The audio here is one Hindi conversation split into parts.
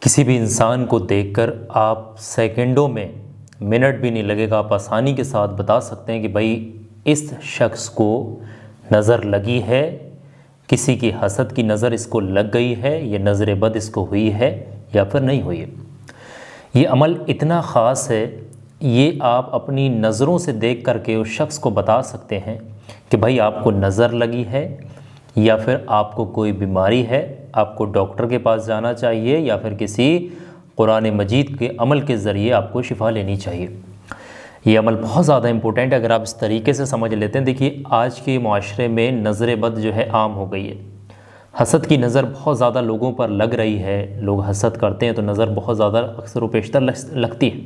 किसी भी इंसान को देखकर आप सेकंडों में, मिनट भी नहीं लगेगा, आप आसानी के साथ बता सकते हैं कि भाई इस शख्स को नज़र लगी है, किसी की हसद की नज़र इसको लग गई है, ये नज़र बद इसको हुई है या फिर नहीं हुई है। ये अमल इतना ख़ास है, ये आप अपनी नज़रों से देख करके उस शख्स को बता सकते हैं कि भाई आपको नज़र लगी है या फिर आपको कोई बीमारी है, आपको डॉक्टर के पास जाना चाहिए या फिर किसी कुरान मजीद के अमल के ज़रिए आपको शिफा लेनी चाहिए। ये अमल बहुत ज़्यादा इम्पोर्टेंट है अगर आप इस तरीके से समझ लेते हैं। देखिए आज के माशरे में नज़र बद जो है आम हो गई है, हसद की नज़र बहुत ज़्यादा लोगों पर लग रही है, लोग हसद करते हैं तो नज़र बहुत ज़्यादा अक्सर व पेशतर लगती है।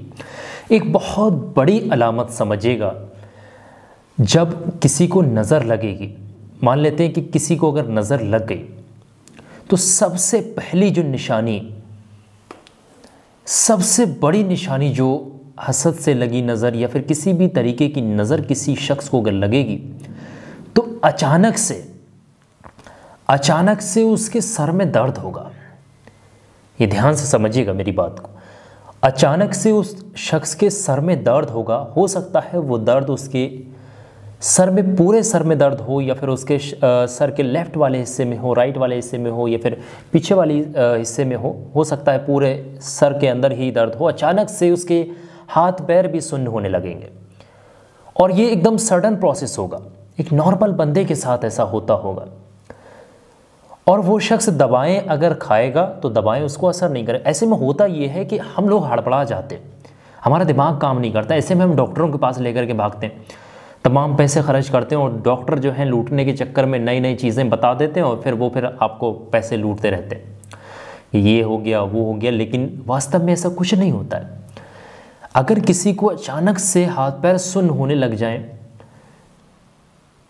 एक बहुत बड़ी अलामत समझिएगा, जब किसी को नज़र लगेगी, मान लेते हैं कि किसी को अगर नज़र लग गई तो सबसे पहली जो निशानी, सबसे बड़ी निशानी जो हसद से लगी नज़र या फिर किसी भी तरीके की नज़र किसी शख्स को अगर लगेगी तो अचानक से उसके सर में दर्द होगा। ये ध्यान से समझिएगा मेरी बात को। अचानक से उस शख्स के सर में दर्द होगा। हो सकता है वो दर्द उसके सर में, पूरे सर में दर्द हो या फिर उसके सर के लेफ़्ट वाले हिस्से में हो, राइट वाले हिस्से में हो या फिर पीछे वाले हिस्से में हो सकता है पूरे सर के अंदर ही दर्द हो। अचानक से उसके हाथ पैर भी सुन्न होने लगेंगे और ये एकदम सडन प्रोसेस होगा। एक नॉर्मल बंदे के साथ ऐसा होता होगा और वो शख्स दवाएं अगर खाएगा तो दवाएं उसको असर नहीं करें। ऐसे में होता ये है कि हम लोग हड़बड़ा जाते हैं, हमारा दिमाग काम नहीं करता। ऐसे में हम डॉक्टरों के पास लेकर के भागते हैं, तमाम पैसे खर्च करते हैं और डॉक्टर जो हैं लूटने के चक्कर में नई नई चीज़ें बता देते हैं और फिर आपको पैसे लूटते रहते हैं, ये हो गया वो हो गया। लेकिन वास्तव में ऐसा कुछ नहीं होता है। अगर किसी को अचानक से हाथ पैर सुन्न होने लग जाएं,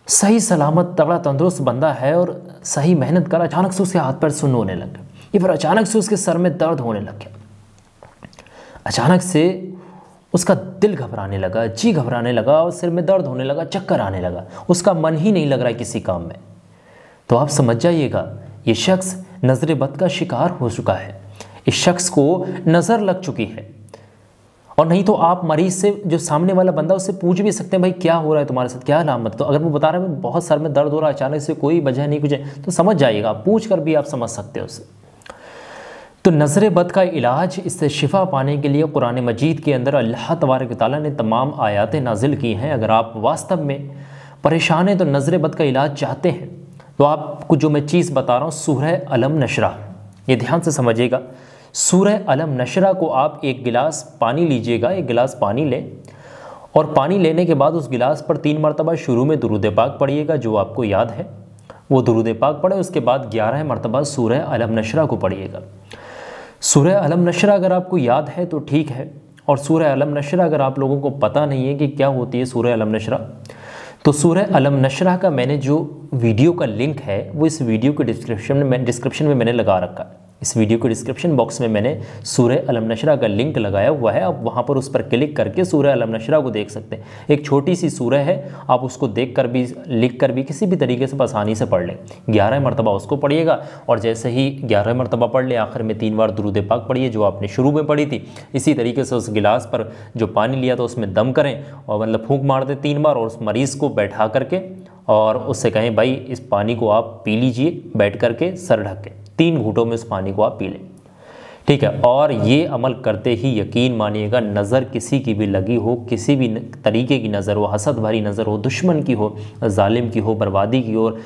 सही सलामत तगड़ा तंदुरुस्त बंदा है और सही मेहनत कर, अचानक से उसके हाथ पैर सुन्न होने लग गए या फिर अचानक से उसके सर में दर्द होने लग गया, अचानक से उसका दिल घबराने लगा, जी घबराने लगा और सिर में दर्द होने लगा, चक्कर आने लगा, उसका मन ही नहीं लग रहा है किसी काम में, तो आप समझ जाइएगा ये शख्स नज़र बद का शिकार हो चुका है। इस शख्स को नज़र लग चुकी है। और नहीं तो आप मरीज से, जो सामने वाला बंदा, उससे पूछ भी सकते हैं भाई क्या हो रहा है तुम्हारे साथ, क्या अलामत। तो अगर वो बता रहा है बहुत सर में दर्द हो रहा है अचानक से, कोई वजह नहीं कुछ है, तो समझ जाइएगा, पूछ कर भी आप समझ सकते हो उससे। तो नज़र बद का इलाज, इससे शिफा पाने के लिए कुरान मजीद के अंदर अल्लाह तबारक व तआला ने तमाम आयातें नाजिल की हैं। अगर आप वास्तव में परेशान हैं तो नज़र बद का इलाज चाहते हैं तो आपको जो मैं चीज़ बता रहा हूँ, सूरह अलम नशरा, ये ध्यान से समझिएगा। सूरह अलम नशरा को आप एक गिलास पानी लीजिएगा, एक गिलास पानी लें और पानी लेने के बाद उस गिलास पर 3 मरतबा शुरू में दुरूद पाक पढ़िएगा, जो आपको याद है वो दुरूद पाक पढ़े। उसके बाद 11 मरतबा सूरह अलम नशरा को पढ़िएगा। सूरह अलम नशरा अगर आपको याद है तो ठीक है, और सूरह अलम नशरा अगर आप लोगों को पता नहीं है कि क्या होती है सूरह अलम नशरा, तो सूरह अलम नशरा का मैंने जो वीडियो का लिंक है वो इस वीडियो के डिस्क्रिप्शन में मैंने लगा रखा है। इस वीडियो के डिस्क्रिप्शन बॉक्स में मैंने सूरह अलम नशरा का लिंक लगाया हुआ है। आप वहाँ पर उस पर क्लिक करके सूरह अलम नशरा को देख सकते हैं। एक छोटी सी सूरह है, आप उसको देख कर भी, लिख कर भी किसी भी तरीके से आसानी से पढ़ लें। 11 मरतबा उसको पढ़िएगा और जैसे ही 11 मरतबा पढ़ लें, आखिर में 3 बार दुरूद पाक पढ़िए जो आपने शुरू में पढ़ी थी। इसी तरीके से उस गिलास पर जो पानी लिया था उसमें दम करें और मतलब फूंक मार दें 3 बार और उस मरीज़ को बैठा करके और उससे कहें भाई इस पानी को आप पी लीजिए, बैठ करके सर ढक के 3 घूंटों में उस पानी को आप पी लें, ठीक है। और ये अमल करते ही यकीन मानिएगा, नज़र किसी की भी लगी हो, किसी भी तरीके की नज़र हो, हसद भरी नज़र हो, दुश्मन की हो, जालिम की हो, बर्बादी की ओर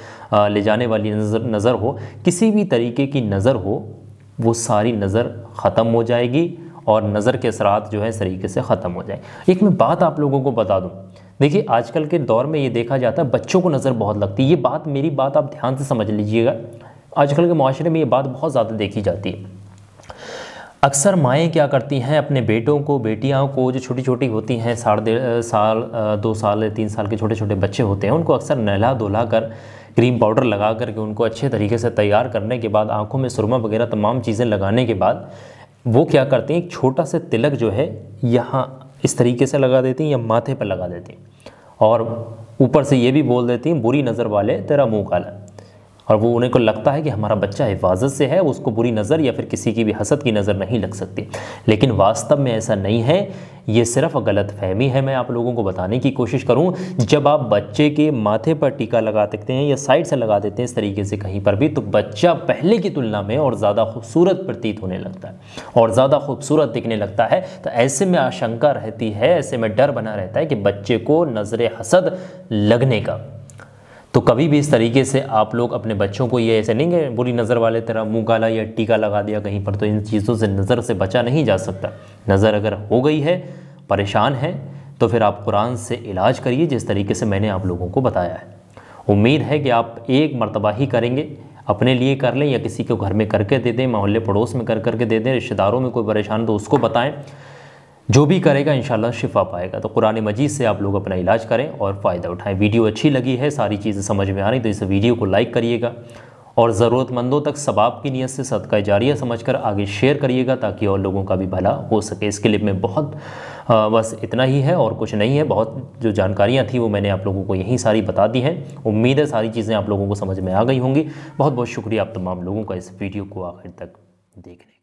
ले जाने वाली नज़र हो, किसी भी तरीके की नज़र हो, वो सारी नज़र ख़त्म हो जाएगी और नज़र के असरात जो है इस तरीके से ख़त्म हो जाए। एक मैं बात आप लोगों को बता दूँ, देखिए आजकल के दौर में ये देखा जाता है बच्चों को नज़र बहुत लगती है। ये बात, मेरी बात आप ध्यान से समझ लीजिएगा, आजकल के माशरे में ये बात बहुत ज़्यादा देखी जाती है। अक्सर माएँ क्या करती हैं, अपने बेटों को, बेटियाँ को, जो छोटी छोटी होती हैं, 1.5 साल 2 साल 3 साल के छोटे छोटे बच्चे होते हैं, उनको अक्सर नहला धुला कर, क्रीम पाउडर लगा करके उनको अच्छे तरीके से तैयार करने के बाद, आँखों में सुरमा वगैरह तमाम चीज़ें लगाने के बाद वो क्या करती हैं, एक छोटा सा तिलक जो है यहाँ इस तरीके से लगा देती हैं या माथे पर लगा देती हैं और ऊपर से ये भी बोल देती हैं बुरी नज़र वाले तेरा मुँह काला। और वो उन्हें को लगता है कि हमारा बच्चा हिफाजत से है, उसको बुरी नज़र या फिर किसी की भी हसद की नज़र नहीं लग सकती। लेकिन वास्तव में ऐसा नहीं है, ये सिर्फ गलत फहमी है। मैं आप लोगों को बताने की कोशिश करूं, जब आप बच्चे के माथे पर टीका लगा देते हैं या साइड से लगा देते हैं इस तरीके से कहीं पर भी, तो बच्चा पहले की तुलना में और ज़्यादा खूबसूरत प्रतीत होने लगता है और ज़्यादा खूबसूरत दिखने लगता है। तो ऐसे में आशंका रहती है, ऐसे में डर बना रहता है कि बच्चे को नज़र हसद लगने का। तो कभी भी इस तरीके से आप लोग अपने बच्चों को ये ऐसे नहीं कि बुरी नज़र वाले तरह मुंह काला या टीका लगा दिया कहीं पर, तो इन चीज़ों से नज़र से बचा नहीं जा सकता। नज़र अगर हो गई है, परेशान है, तो फिर आप कुरान से इलाज करिए जिस तरीके से मैंने आप लोगों को बताया है। उम्मीद है कि आप एक मर्तबा ही करेंगे, अपने लिए कर लें या किसी को घर में करके दे दें, मोहल्ले पड़ोस में कर करके दे दें, रिश्तेदारों में कोई परेशान तो उसको बताएं। जो भी करेगा इंशाल्लाह शिफा पाएगा। तो कुरान मजीद से आप लोग अपना इलाज करें और फ़ायदा उठाएं। वीडियो अच्छी लगी है, सारी चीज़ें समझ में आ रही तो इस वीडियो को लाइक करिएगा और ज़रूरतमंदों तक सवाब की नीयत से सदका जारिया समझकर आगे शेयर करिएगा ताकि और लोगों का भी भला हो सके। इसके लिए मैं बहुत बस इतना ही है और कुछ नहीं है। बहुत जो जानकारियाँ थी वो मैंने आप लोगों को यहीं सारी बता दी हैं। उम्मीद है सारी चीज़ें आप लोगों को समझ में आ गई होंगी। बहुत बहुत शुक्रिया आप तमाम लोगों का इस वीडियो को आखिर तक देखने का।